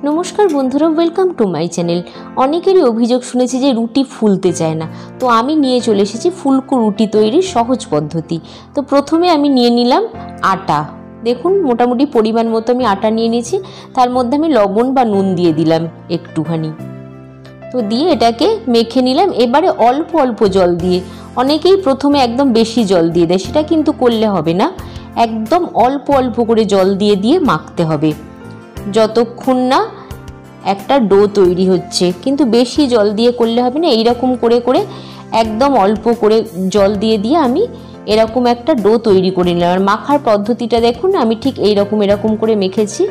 नमस्कार बंधुरा welcome to my channel. अनेकेरই अभियोग शुनेছি যে রুটি ফুলতে চায় না, তো আমি নিয়ে চলে এসেছি ফুলকো রুটি তৈরির সহজ পদ্ধতি। তো প্রথমে আমি নিয়ে নিলাম আটা। দেখুন মোটামুটি পরিমাণ মতো আমি আটা নিয়ে নিয়েছি, তার মধ্যে আমি লবণ বা নুন দিয়ে দিলাম একটুখানি। তো দিয়ে এটাকে মেখে নিলাম। এবারে অল্প অল্প জল দিয়ে, অনেকেই প্রথমে একদম বেশি জল দিয়ে দেয়, সেটা কিন্তু করলে হবে না। একদম অল্প অল্প করে জল দিয়ে দিয়ে মাখতে হবে যতক্ষণ না একটা ডো তৈরি হচ্ছে। কিন্তু বেশি জল দিয়ে করলে হবে না, এইরকম করে করে একদম অল্প করে জল দিয়ে দিয়ে আমি এরকম একটা ডো তৈরি করে নিলাম। আর মাখার পদ্ধতিটা দেখুন, আমি ঠিক এরকম করে মেখেছি।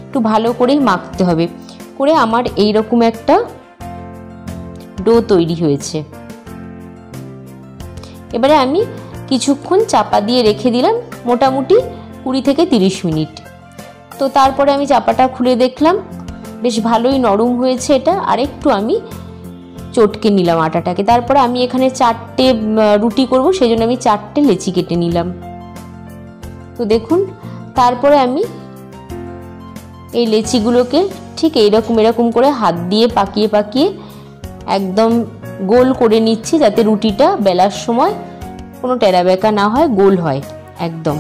একটু ভালো করেই মাখতে হবে, করে আমার এইরকম একটা ডো তৈরি হয়েছে। এবারে আমি কিছুক্ষণ চাপা দিয়ে রেখে দিলাম, মোটামুটি 20 থেকে 30 মিনিট। তো তারপরে আমি চাপাটা খুলে দেখলাম, বেশ ভালোই নরম হয়েছে এটা। আর একটু আমি চটকে নিলাম আটাটাকে। তারপরে আমি এখানে 4টে রুটি করব, সেই জন্য আমি 4টে লেচি কেটে নিলাম। তো দেখুন, তারপরে আমি এই লেচিগুলোকে ঠিক এরকম করে হাত দিয়ে পাকিয়ে পাকিয়ে একদম গোল করে নিচ্ছি, যাতে রুটিটা বেলার সময় কোনো টেরা বেঁকা না হয়, গোল হয় একদম।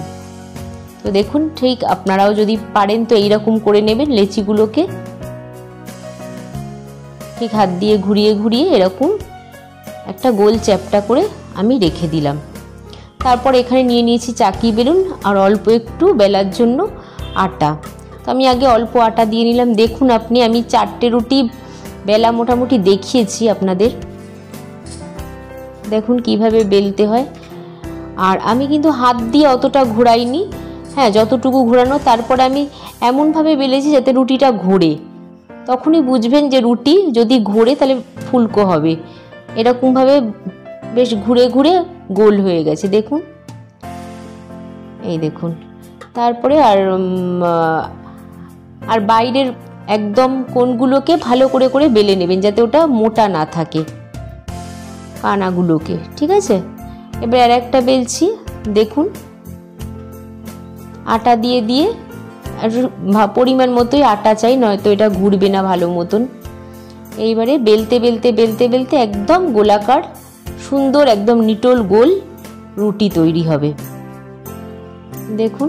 তো দেখুন, ঠিক আপনারাও যদি পারেন তো এইরকম করে নেবেন লেচিগুলোকে। ঠিক হাত দিয়ে ঘুরিয়ে ঘুরিয়ে এরকম একটা গোল চ্যাপ্টা করে আমি রেখে দিলাম। তারপর এখানে নিয়ে নিয়েছি চাকি বেলুন আর অল্প একটু বেলার জন্য আটা। তো আমি আগে অল্প আটা দিয়ে নিলাম। দেখুন আপনি, আমি 4টে রুটি বেলা মোটামুটি দেখিয়েছি আপনাদের, দেখুন কিভাবে বেলতে হয়। আর আমি কিন্তু হাত দিয়ে অতটা ঘোরাইনি, হ্যাঁ যতটুকু ঘোরানো। তারপরে আমি এমনভাবে বেলেছি যাতে রুটিটা ঘোরে, তখনই বুঝবেন যে রুটি যদি ঘোরে তাহলে ফুলকো হবে। এরকমভাবে বেশ ঘুরে ঘুরে গোল হয়ে গেছে, দেখুন এই দেখুন। তারপরে আর বাইরের একদম কোণগুলোকে ভালো করে করে বেলে নেবেন, যাতে ওটা মোটা না থাকে কানাগুলোকে, ঠিক আছে। এবার আর একটা বেলছি, দেখুন আটা দিয়ে দিয়ে, আর পরিমাণ মতোই আটা চাই, নয়তো এটা ঘুরবে না ভালো মতন। এইবারে বেলতে বেলতে বেলতে বেলতে একদম গোলাকার সুন্দর একদম নিটোল গোল রুটি তৈরি হবে, দেখুন।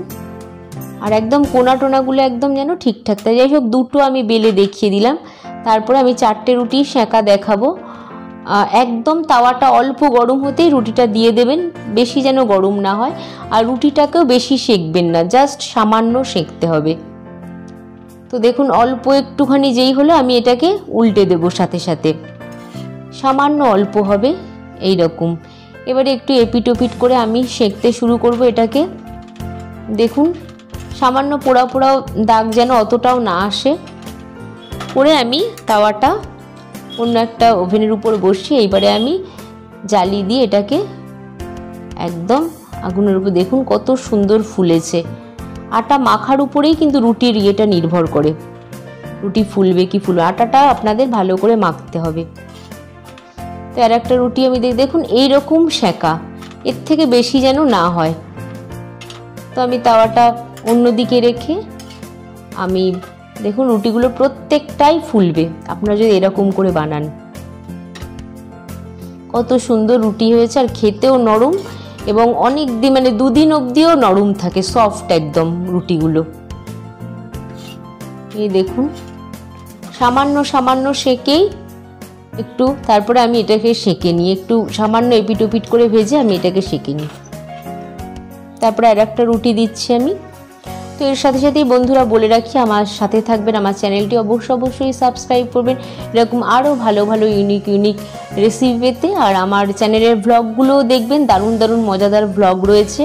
আর একদম কোনা টোনাগুলো একদম যেন ঠিকঠাক। তাই যাই হোক, দুটো আমি বেলে দেখিয়ে দিলাম। তারপরে আমি 4টে রুটি সেঁকা দেখাবো। একদম তাওয়াটা অল্প গরম হতেই রুটিটা দিয়ে দেবেন, বেশি যেন গরম না হয়। আর রুটিটাকেও বেশি সেঁকবেন না, জাস্ট সামান্য সেঁকতে হবে। তো দেখুন অল্প একটুখানি যেই হলো, আমি এটাকে উল্টে দেবো সাথে সাথে, সামান্য অল্প হবে এই রকম। এবারে একটু এপিট ওপিট করে আমি সেঁকতে শুরু করব এটাকে। দেখুন সামান্য পোড়া পোড়া দাগ যেন অতটাও না আসে, করে আমি তাওয়াটা অন্য একটা ওভেনের উপর বসিয়ে এইবারে আমি জালি দিয়ে এটাকে একদম আগুনের উপর, দেখুন কত সুন্দর ফুলেছে। আটা মাখার উপরেই কিন্তু রুটির ইয়েটা নির্ভর করে, রুটি ফুলবে কি ফুলবে। আটাটা আপনাদের ভালো করে মাখতে হবে। তো আর একটা রুটি আমি দেখুন এইরকম সেঁকা, এর থেকে বেশি যেন না হয়। তো আমি তাওয়াটা অন্যদিকে রেখে আমি দেখুন রুটিগুলো প্রত্যেকটাই ফুলবে, আপনারা যদি এরকম করে বানান। কত সুন্দর রুটি হয়েছে, আর খেতেও নরম, এবং অনেক দিন মানে 2 দিন অবধিও নরম থাকে, সফট একদম রুটিগুলো। এই দেখুন সামান্য সামান্য সেঁকেই একটু, তারপরে আমি এটাকে সেঁকে নিই, একটু সামান্য এপিট ওপিট করে ভেজে আমি এটাকে সেঁকে নিই। তারপরে আর একটা রুটি দিচ্ছি আমি। তো এর সাথে সাথেই বন্ধুরা বলে রাখি, আমার সাথে থাকবেন, আমার চ্যানেলটি অবশ্যই সাবস্ক্রাইব করবেন, এরকম আরও ভালো ভালো ইউনিক রেসিপি পেতে। আর আমার চ্যানেলের ব্লগগুলো দেখবেন, দারুণ দারুণ মজাদার ব্লগ রয়েছে।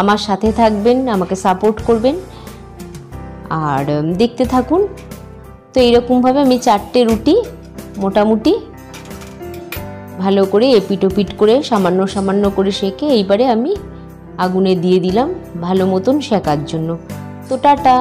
আমার সাথে থাকবেন, আমাকে সাপোর্ট করবেন আর দেখতে থাকুন। তো এইরকমভাবে আমি 4টে রুটি মোটামুটি ভালো করে এপিট ওপিট করে সামান্য সামান্য করে সেঁকে এইবারে আমি আগুনে দিয়ে দিলাম ভালো মতন সেঁকার জন্য। তো টাটা।